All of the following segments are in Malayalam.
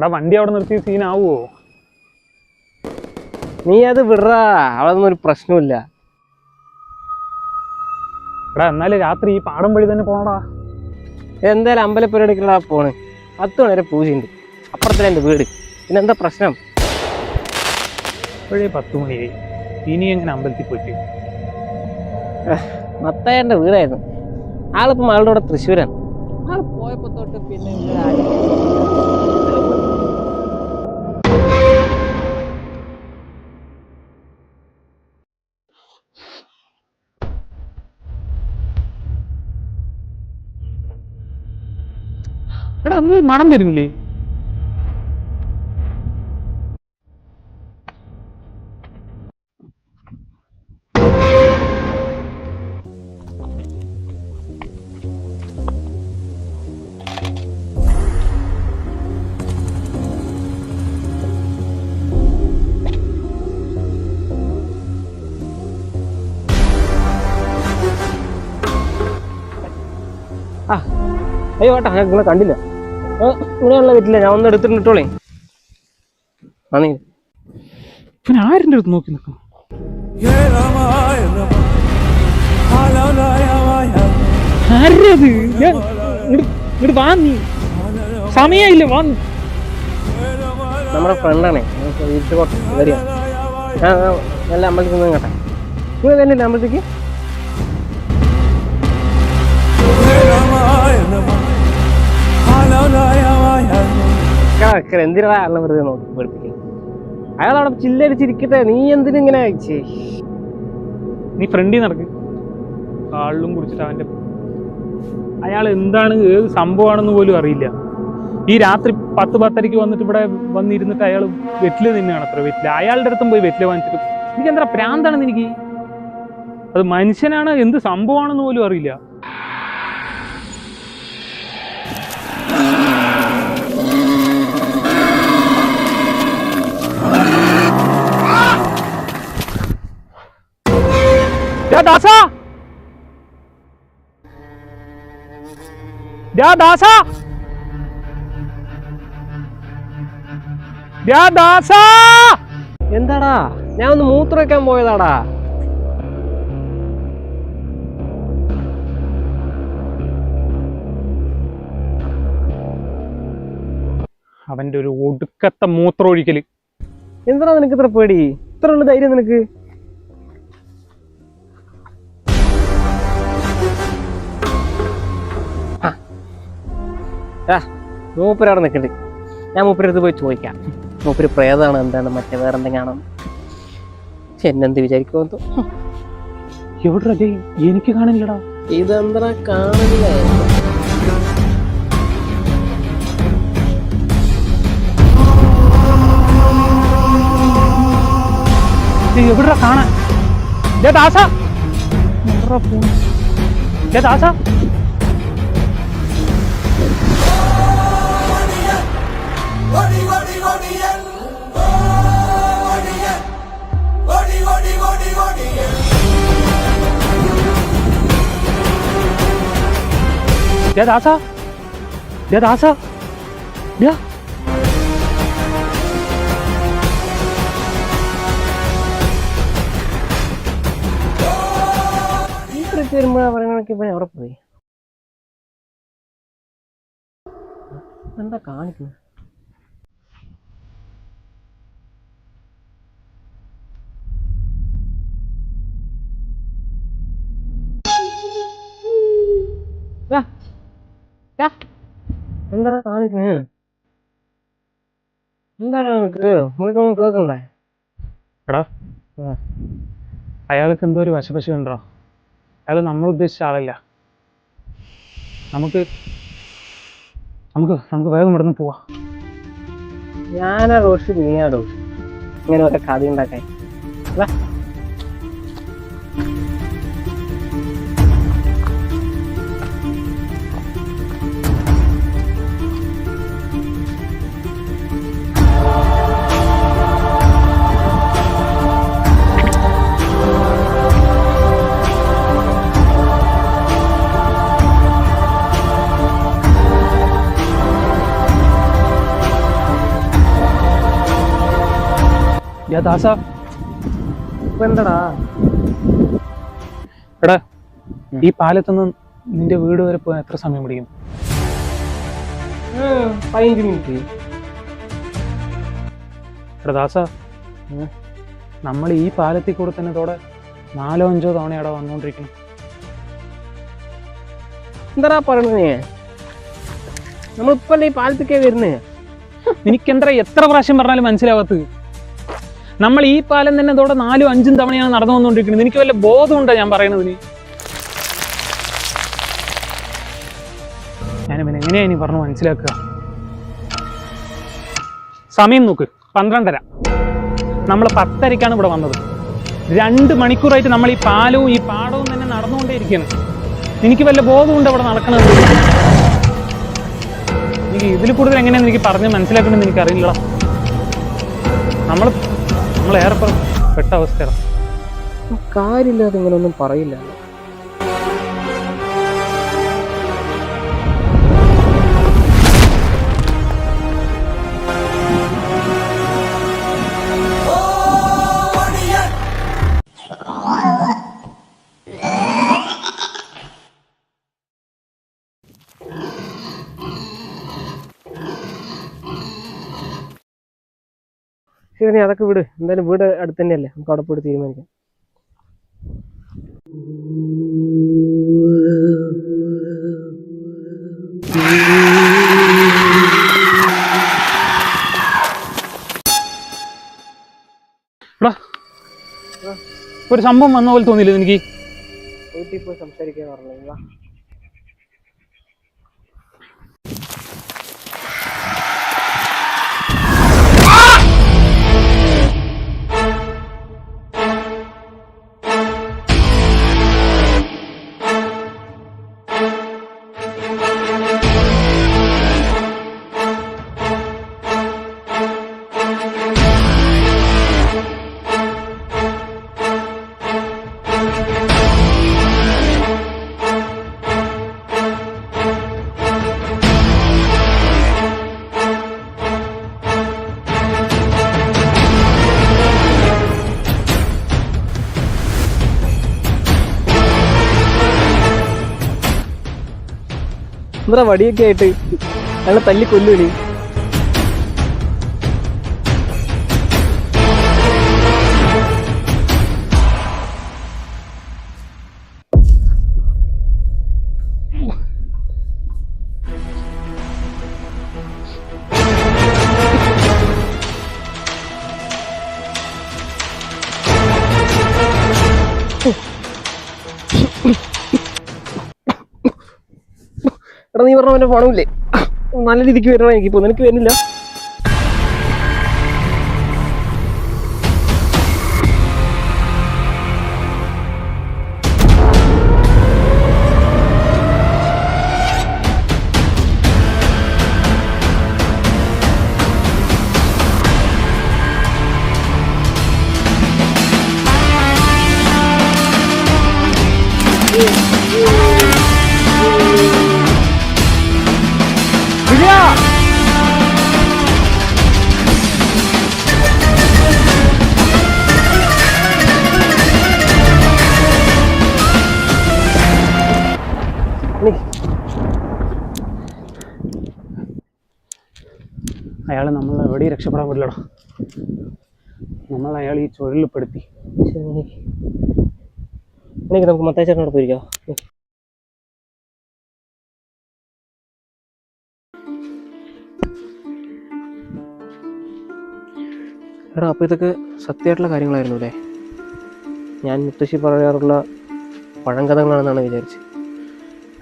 എടാ വണ്ടി അവിടെ നിർത്തിയ സീനാവോ? നീ അത് വിടാ, അതൊന്നും ഒരു പ്രശ്നമില്ല. എടാ എന്നാലും രാത്രി ഈ പാടം വഴി തന്നെ പോണടാ. എന്തായാലും അമ്പലപ്പുരടിക്കുള്ള പോണ്. 10 മണി വരെ പൂജയുണ്ട്. അപ്പുറത്തില്ല എൻ്റെ വീട്. പിന്നെ എന്താ പ്രശ്നം? ഇപ്പോഴേ 10 മണിയായി. ഇനി എങ്ങനെ അമ്പലത്തിൽ പോയിട്ട്? മത്തായൻ്റെ വീടായിരുന്നു. ആളിപ്പം ആളുടെ കൂടെ തൃശ്ശൂരാണ്. ആൾ പോയപ്പോ തൊട്ട് പിന്നെ എടാ അന്ന് മണം വരുന്നില്ലേ? അയ്യോ ഏട്ടാ, ഞാൻ നിങ്ങളെ കണ്ടില്ല. ഇങ്ങനെയുള്ള വീട്ടില്ല, ഞാൻ ഒന്ന് എടുത്തിട്ടോളേ. പിന്നെ ആരിൻ്റെ അടുത്ത് നോക്കി നിൽക്കണം? ആരത്? ഇങ്ങോട്ട് വാ, നീ സമയമില്ല, വാ. നമ്മുടെ ഫ്രണ്ടാണേ, വീട്ടിൽ കുറച്ച് വരിക. നല്ല അമ്പലത്തിൽ നിന്ന് കേട്ടെ. നിങ്ങൾ തന്നെയല്ലേ അമ്പലത്തേക്ക്? എന്തിനാ ആളെ വെറുതെ നോക്കി പഠിപ്പിക്കുന്നത്? അയാൾ അവിടെ ചില്ലടിച്ചിരിക്കട്ടെ, നീ എന്തിനിങ്ങനെ അയച്ചേ? നീ ഫ്രണ്ടിൽ നടക്ക്. കാളിലും കുടിച്ചിട്ട് അയാൾ എന്താണ്, ഏത് സംഭവമാണെന്ന് പോലും അറിയില്ല. ഈ രാത്രി 10-10:30 വന്നിട്ട് ഇവിടെ വന്നിരുന്നിട്ട് അയാൾ വെറ്റില് തന്നെയാണ്. അത്ര വെറ്റില് അയാളുടെ അടുത്തും പോയി വെറ്റില് വാങ്ങിച്ചിട്ട് എനിക്ക് എന്താ പ്രാന്താണെന്ന് എനിക്ക്. അത് മനുഷ്യനാണ്, എന്ത് സംഭവമാണെന്ന് പോലും അറിയില്ല. ദാസാ, ദാസാ, ദാസാ. എന്താടാ? ഞാൻ ഒന്ന് മൂത്രം വയ്ക്കാൻ പോയതാടാ. അവന്റെ ഒരു ഒടുക്കത്തെ മൂത്രമൊഴിക്കല്. എന്താടാ നിനക്ക് ഇത്ര പേടി? ഇത്ര ഉള്ള ധൈര്യം നിനക്ക്? മൂപ്പര് അവിടെ നിൽക്കുന്നുണ്ട്. ഞാൻ മൂപ്പരടുത്ത് പോയി ചോദിക്കാം. മൂപ്പര് പ്രേതാണ്, എന്താണ് മറ്റേ വേറെ എന്തെങ്കിലും എന്നെന്ത് വിചാരിക്കുമെന്തോ. എവിടെ എനിക്ക് കാണില്ലടാ. ഇതെന്താ കാണില്ല? എവിടെ കാണാൻ? ദാസ, ദാസ, ദാസ, ദാസ, വരുമ്പോഴാ പറയണൊക്കെ ഇപ്പൊ എവിടെ പോയി? എന്താ കാണിക്കുന്നത്? എന്താ കാണിക്കുന്നത്? എന്താണ് കേൾക്കണ്ടേ? എടാ അയാൾക്ക് എന്തോ ഒരു വശപശ ഉണ്ടോ? അയാൾ നമ്മൾ ഉദ്ദേശിച്ച ആളല്ല. നമുക്ക് വേഗം ഇവിടുന്ന് പോവാ. ഞാനാ റോഷി, നീയാ റോഷി, ഇങ്ങനെ ഒരു കഥ ഉണ്ടാക്കാൻ. ദാസ, ഇപ്പൊ എന്താടാ? എടാ ഈ പാലത്തുനിന്ന് നിന്റെ വീട് വരെ പോകാൻ എത്ര സമയം പിടിക്കും? 15 മിനിറ്റ്. എടാ ദാസ, നമ്മൾ ഈ പാലത്തിൽ കൂടെ തന്നെ ഇതോടെ 4-5 തവണയാടാ വന്നുകൊണ്ടിരിക്കണം. എന്താ പറയണത് നീ? നമ്മളിപ്പല്ലേ ഈ പാലത്തേക്കേ വരുന്നേ. എനിക്കെന്താ എത്ര പ്രാവശ്യം പറഞ്ഞാലും മനസ്സിലാവാത്തത്? നമ്മൾ ഈ പാലം തന്നെ ഇതോടെ 4-5 തവണയാണ് നടന്നു വന്നുകൊണ്ടിരിക്കുന്നത്. എനിക്ക് വല്ല ബോധമുണ്ടോ ഞാൻ പറയണതിന്? ഞാനിവൻ എങ്ങനെയാ ഇനി പറഞ്ഞു മനസ്സിലാക്കുക? സമയം നോക്ക്, 12:30. നമ്മൾ 10:30ക്കാണ് ഇവിടെ വന്നത്. 2 മണിക്കൂറായിട്ട് നമ്മൾ ഈ പാലവും ഈ പാടവും തന്നെ നടന്നുകൊണ്ടേയിരിക്കുകയാണ്. എനിക്ക് വല്ല ബോധമുണ്ട് അവിടെ നടക്കണത്? എനിക്ക് ഇതിൽ കൂടുതൽ എങ്ങനെയാണെന്ന് എനിക്ക് പറഞ്ഞ് മനസ്സിലാക്കണമെന്ന് എനിക്കറിയില്ല. നമ്മൾ ഏറെ പെട്ട അവസ്ഥയാണ്. കാര്യമില്ലാതെ ഇങ്ങനെയൊന്നും പറയില്ല. ശരി, നീ അതൊക്കെ വിട്. എന്തായാലും വീട് അടുത്ത് തന്നെയല്ലേ, നമുക്ക് അവിടെ പോയിട്ട് തീരുമാനിക്കാം. ഒരു സംഭവം വന്ന പോലെ തോന്നിയില്ല എനിക്ക്? വീട്ടിൽ പോയി സംസാരിക്കാൻ പറഞ്ഞില്ല. എന്താ വടിയൊക്കെ ആയിട്ട് ഞങ്ങളെ തല്ലി കൊല്ലൂലേ? എടാ, നീ പറഞ്ഞ പണമില്ലേ? നല്ല രീതിക്ക് വരണം. എനിക്കിപ്പോ നിനക്ക് വരുന്നില്ല. അയാൾ നമ്മൾ എവിടെയും രക്ഷപ്പെടാൻ പറ്റില്ലടാ. നമ്മൾ അയാൾ ഈ ചുഴലിൽപ്പെടുത്തി. എനിക്ക് നമുക്ക് മത്തായിച്ചേട്ടനോട് പോയിരിക്കാം. എടാ, അപ്പോൾ ഇതൊക്കെ സത്യമായിട്ടുള്ള കാര്യങ്ങളായിരുന്നു അല്ലേ? ഞാൻ മുത്തശ്ശി പറയാറുള്ള പഴങ്കഥകളാണെന്നാണ് വിചാരിച്ചത്.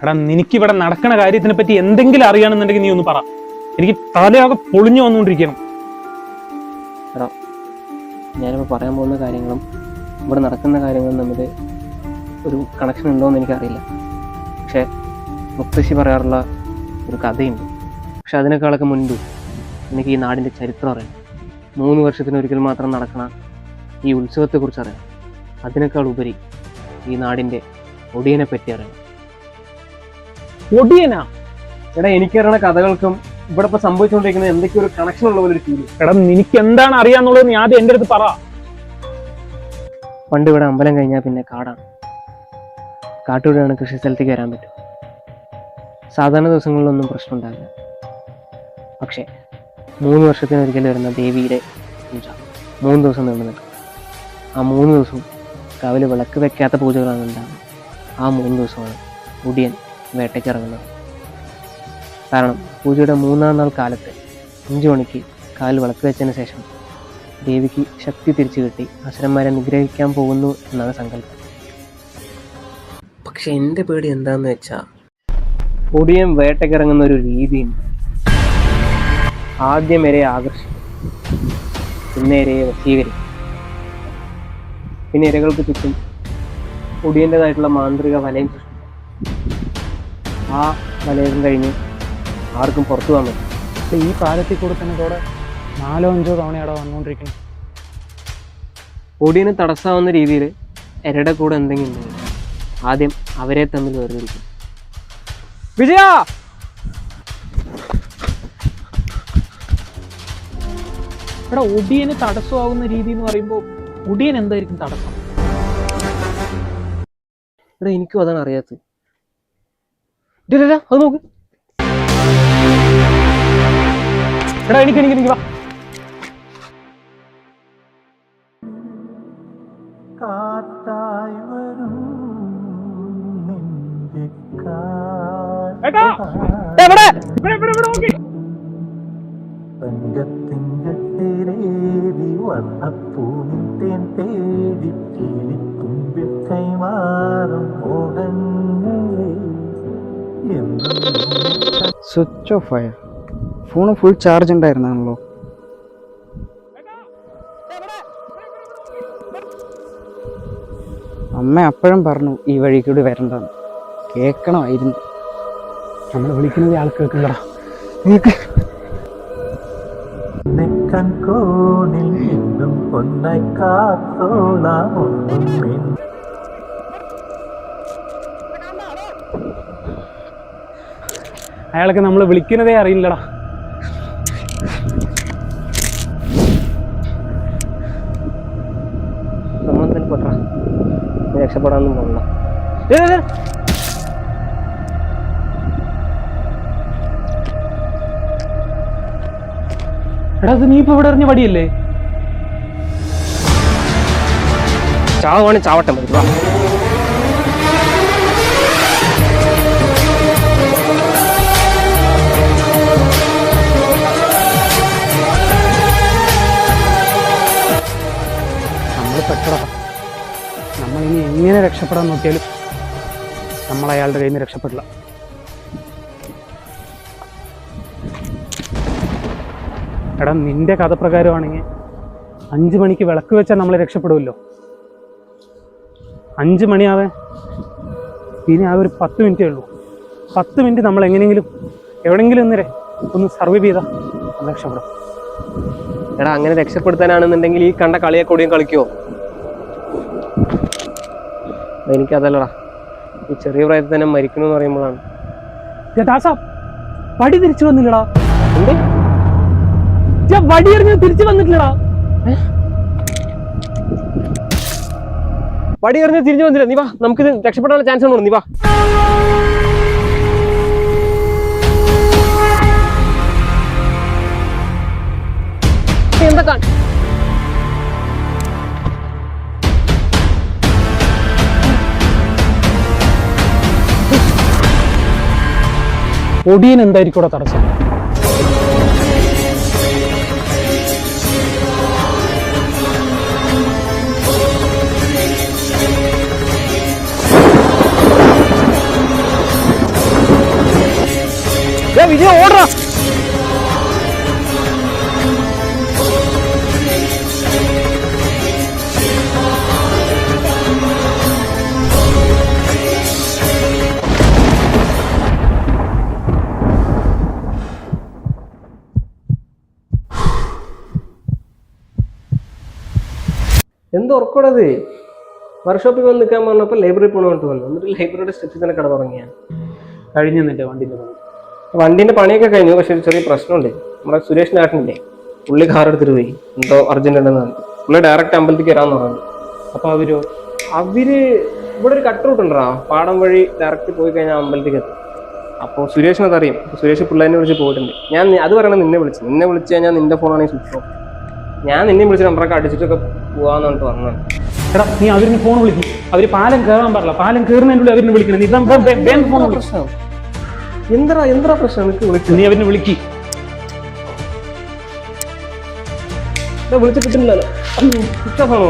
എടാ, നിനക്കിവിടെ നടക്കണ കാര്യത്തിനെ പറ്റി എന്തെങ്കിലും അറിയണമെന്നുണ്ടെങ്കിൽ നീ ഒന്ന് പറ. എനിക്ക് തലയാകെ പൊളിഞ്ഞു വന്നുകൊണ്ടിരിക്കണം. എടാ, ഞാനിപ്പോൾ പറയാൻ പോകുന്ന കാര്യങ്ങളും ഇവിടെ നടക്കുന്ന കാര്യങ്ങളും തമ്മിൽ ഒരു കണക്ഷൻ ഉണ്ടോ എന്ന് എനിക്കറിയില്ല. പക്ഷേ മുത്തശ്ശി പറയാറുള്ള ഒരു കഥയുണ്ട്. പക്ഷെ അതിനേക്കാളൊക്കെ മുൻപ് എനിക്ക് ഈ നാടിൻ്റെ ചരിത്രം അറിയണം. 3 വർഷത്തിനൊരിക്കൽ മാത്രം നടക്കണ ഈ ഉത്സവത്തെക്കുറിച്ച് അറിയണം. അതിനേക്കാൾ ഉപരി ഈ നാടിൻ്റെ ഒടിയനെ പറ്റി അറിയണം. ഒടിയനാ? എടാ, എനിക്കറിയണ കഥകൾക്കും ഇവിടെ ഇപ്പൊ സംഭവിച്ചുകൊണ്ടിരിക്കുന്നത് എന്തൊക്കെയോ ഒരു കണക്ഷൻ ഉള്ള പോലെ ഒരു ഫീൽ. എടാ, നിനക്ക് എന്താണ് അറിയാന്നുള്ളത് നീ ആദ്യം എൻ്റെ അടുത്ത് പറ. പണ്ട് ഇവിടെ അമ്പലം കഴിഞ്ഞാൽ പിന്നെ കാടാണ്. കാട്ടുകൂടെയാണ് കൃഷി സ്ഥലത്തേക്ക് വരാൻ പറ്റും. സാധാരണ ദിവസങ്ങളിലൊന്നും പ്രശ്നം ഉണ്ടാവില്ല. പക്ഷേ 3 വർഷത്തിനൊരിക്കൽ വരുന്ന ദേവിയുടെ പൂജ 3 ദിവസം നീണ്ടു നിൽക്കും. ആ 3 ദിവസവും കാവിൽ വിളക്ക് വെക്കാത്ത പൂജകളാണ് ഉണ്ടാകുന്നത്. ആ 3 ദിവസമാണ് മുടിയൻ വേട്ടയ്ക്ക് ഇറങ്ങുന്നത്. കാരണം പൂജയുടെ 3-ാം നാൾ കാലത്ത് 5 മണിക്ക് കാവിൽ വിളക്ക് വെച്ചതിന് ശേഷം ദേവിക്ക് ശക്തി തിരിച്ചു കിട്ടി അസുരന്മാരെ നിഗ്രഹിക്കാൻ പോകുന്നു എന്നാണ് സങ്കല്പം. പക്ഷെ എൻ്റെ പേടി എന്താന്ന് വെച്ചാൽ മുടിയൻ വേട്ടയ്ക്കിറങ്ങുന്ന ഒരു രീതിയുണ്ട്. ആദ്യം വരെ ആകർഷിക്കും, പിന്നെ ഇരയെ വശീകരിക്കും, പിന്നെ ഇരകൾക്ക് ചുറ്റും മുടിയൻ്റെതായിട്ടുള്ള മാന്ത്രിക വലയം സൃഷ്ടിക്കും. ആ വലയം കഴിഞ്ഞ് ആർക്കും പുറത്തു പോകാൻ പറ്റും. ഈ പാലത്തിൽ കൂടെ തന്നെ ഇതോടെ 4-5 തവണയാണ് വന്നുകൊണ്ടിരിക്കുന്നത്. മുടിയന് തടസ്സാവുന്ന രീതിയിൽ ഇരയുടെ കൂടെ എന്തെങ്കിലും ഉണ്ടെങ്കിൽ ആദ്യം അവരെ തമ്മിൽ വേർതിരിക്കും. വിജയ എടാ, ഒടിയന് തടസ്സമാകുന്ന രീതി എന്ന് പറയുമ്പോൾ ഒടിയൻ എന്തായിരിക്കും തടസ്സം? എടാ, എനിക്കും അതാണ് അറിയാത്തത്. അത് നോക്ക്. എടാ, എനിക്ക് വാ. സ്വിച്ച് ഓഫ് ആയ ഫോണ് ഫുൾ ചാർജ് ഉണ്ടായിരുന്നാണല്ലോ. അമ്മ അപ്പോഴും പറഞ്ഞു ഈ വഴി കൂടി വരണ്ടെന്ന്. കേൾക്കണമായിരുന്നു. നമ്മൾ വിളിക്കുന്നത് ആൾ കേൾക്കണ്ടടാ. അയാൾക്ക് നമ്മൾ വിളിക്കുന്നതേ അറിയില്ലടാ. നമ്മളെന്തായാലും പൊട്ടാ, രക്ഷപ്പെടാനൊന്നും പോകണ്ട. എടാ, അത് നീ ഇപ്പൊ ഇവിടെ എറിഞ്ഞ വടിയല്ലേ? ചാവാണ് ചാവട്ടെ മതി. നമ്മൾ പെട്ടടാ. നമ്മളിനി എങ്ങനെ രക്ഷപ്പെടാൻ നോക്കിയാലും നമ്മൾ അയാളുടെ കയ്യിൽ നിന്ന് രക്ഷപ്പെടില്ല. എടാ, നിന്റെ കഥ പ്രകാരമാണെങ്കിൽ 5 മണിക്ക് വിളക്ക് വെച്ചാൽ നമ്മൾ രക്ഷപ്പെടുമല്ലോ. 5 മണിയാവേ ഇനി ആ ഒരു 10 മിനിറ്റേ ഉള്ളൂ. 10 മിനിറ്റ് നമ്മൾ എങ്ങനെയെങ്കിലും എവിടെയെങ്കിലും ഒന്ന് സർവൈവ് ചെയ്താൽ നമ്മൾ രക്ഷപ്പെടും. എടാ, അങ്ങനെ രക്ഷപ്പെടുത്താനാണെന്നുണ്ടെങ്കിൽ ഈ കണ്ട കളിയെ കൂടിയും കളിക്കുമോ? എനിക്കതല്ലടാ, ഈ ചെറിയ പ്രായത്തിൽ തന്നെ മരിക്കണമെന്ന് പറയുമ്പോഴാണ്. വടി തിരിച്ചു വന്നില്ലടാ. വടി എറിഞ്ഞ് തിരിച്ചു വന്നിട്ടില്ലടാ. വടി എറിഞ്ഞ് തിരിഞ്ഞു വന്നില്ല. നീ വാ, നമുക്കിത് രക്ഷപ്പെടാനുള്ള ചാൻസ് ഉണ്ടോ? നീ വാ. എന്താ ഒടിയൻ എന്തായിരിക്കും ഇവിടെ തടസ്സം? വിജയ ഓടാ. എന്ത് ഉറക്കോടത്? വർക്ക്ഷോപ്പിൽ വന്ന് നിൽക്കാൻ പറഞ്ഞപ്പോൾ ലൈബ്രറി പോകണമെന്ന് വന്നു. എന്നിട്ട് ലൈബ്രറിയുടെ സ്റ്റെപ്പിൽ തന്നെ കിടന്നുറങ്ങിയാ. കഴിഞ്ഞിട്ട് വണ്ടിൻ്റെ പണി. വണ്ടിന്റെ പണിയൊക്കെ കഴിഞ്ഞു. പക്ഷെ ഒരു ചെറിയ പ്രശ്നമുണ്ട്. നമ്മുടെ സുരേഷ് നാട്ടിനില്ലേ, പുള്ളി കാർ എടുത്തിട്ട് പോയി. എന്തോ അർജന്റ് ഉണ്ടെന്ന് പറഞ്ഞു. പുള്ളി ഡയറക്റ്റ് അമ്പലത്തിലേക്ക് വരാമെന്ന് പറഞ്ഞു. അപ്പൊ അവരോ? അവര് ഇവിടെ ഒരു കട്ട് റൂട്ട് ഉണ്ടോ, പാടം വഴി ഡയറക്റ്റ് പോയി കഴിഞ്ഞാൽ അമ്പലത്തേക്ക് എത്തും. അപ്പോൾ സുരേഷിന് അതറിയും. സുരേഷ് പിള്ളേരെ വിളിച്ച് പോയിട്ടുണ്ട്. ഞാൻ അത് പറയണത് നിന്നെ വിളിച്ച് കഴിഞ്ഞാൽ നിന്റെ ഫോണാണെങ്കിൽ സ്വിച്ച് ഓഫ്. ഞാൻ നിന്നെ വിളിച്ച് നമ്പറൊക്കെ അടിച്ചിട്ടൊക്കെ പോവാന്ന് പറഞ്ഞിട്ട് വന്നത്. എടാ നീ അവരിന് ഫോൺ വിളിക്കും. അവര് പാലം കയറാൻ പാടില്ല, പാലം കയറുന്നതിനുള്ളിൽ അവരിന് വിളിക്കണം. പ്രശ്നം എന്താ പ്രശ്നം? എനിക്ക് വിളിച്ചു, നീ അവരിന് വിളിക്ക്. വിളിച്ച് കിട്ടുന്നില്ലല്ലോ, സ്വിച്ച് ഓഫ് ആണോ?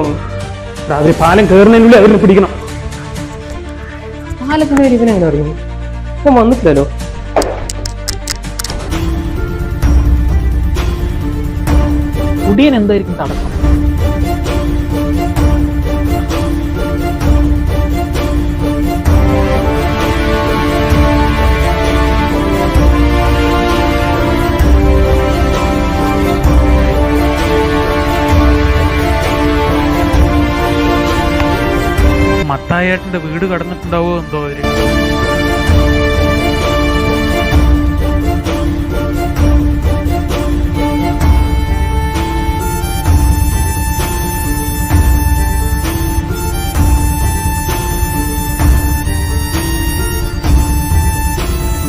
അവര് പാലം കയറുന്നതിനുള്ളിൽ അവരിന് പിടിക്കണം. പാലത്തിന്റെ പേര് ഇവനെങ്ങനെ അറിയുന്നു? ഇപ്പം വന്നിട്ടില്ലല്ലോ. കുടിയൻ എന്തായിരിക്കും തടസ്സം? മത്തായേട്ടന്റെ വീട് കടന്നിട്ടുണ്ടാവോ എന്തോ അവര്.